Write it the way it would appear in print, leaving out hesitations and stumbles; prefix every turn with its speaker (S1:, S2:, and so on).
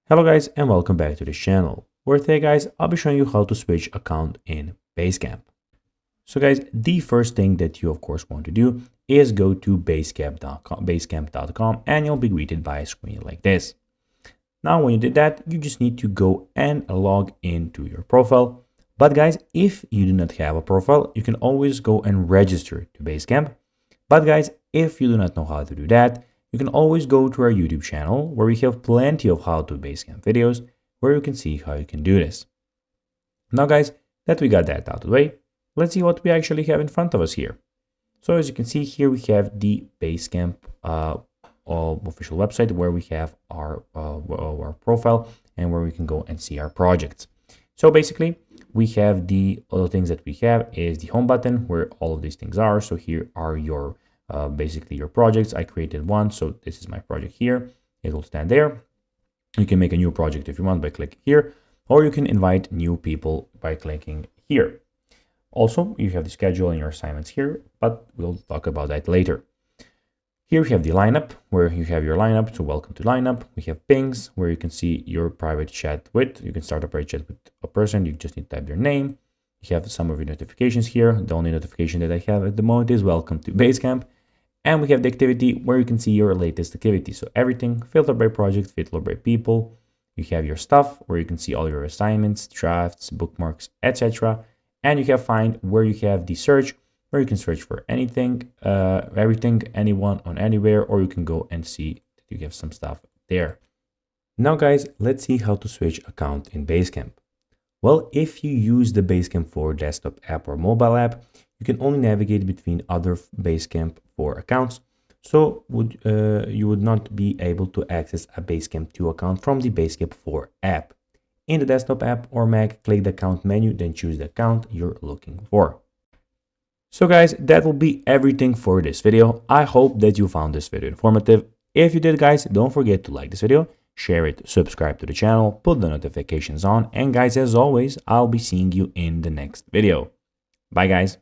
S1: Hello guys and welcome back to this channel, where today guys I'll be showing you how to switch account in Basecamp. So guys, the first thing that you of course want to do is go to basecamp.com and you'll be greeted by a screen like this. Now when you did that, you just need to go and log into your profile. But guys, if you do not have a profile, you can always go and register to Basecamp. But guys, if you do not know how to do that, you can always go to our YouTube channel where we have plenty of how to Basecamp videos where you can see how you can do this. Now guys, that we got that out of the way, let's see what we actually have in front of us here. So as you can see here, we have the Basecamp official website where we have our profile and where we can go and see our projects. So basically, we have the other things that we have is the home button where all of these things are. So here are your basically your projects. I created one, so this is my project here. It will stand there. You can make a new project if you want by clicking here, or you can invite new people by clicking here. Also, you have the schedule and your assignments here, but we'll talk about that later. Here we have the lineup, where you have your lineup, so welcome to lineup. We have pings, where you can see your private chat with. You can start a private chat with a person, you just need to type their name. You have some of your notifications here. The only notification that I have at the moment is welcome to Basecamp. And we have the activity where you can see your latest activity. So everything filtered by project, filtered by people. You have your stuff where you can see all your assignments, drafts, bookmarks, etc. And you have find where you have the search, where you can search for anything, everything, anyone on anywhere, or you can go and see that you have some stuff there. Now guys, let's see how to switch account in Basecamp. Well, if you use the Basecamp for desktop app or mobile app, you can only navigate between other Basecamp 4 accounts. So you would not be able to access a Basecamp 2 account from the Basecamp 4 app. In the desktop app or Mac, click the account menu, then choose the account you're looking for. So guys, that will be everything for this video. I hope that you found this video informative. If you did guys, don't forget to like this video, share it, subscribe to the channel, put the notifications on, and guys, as always, I'll be seeing you in the next video. Bye guys.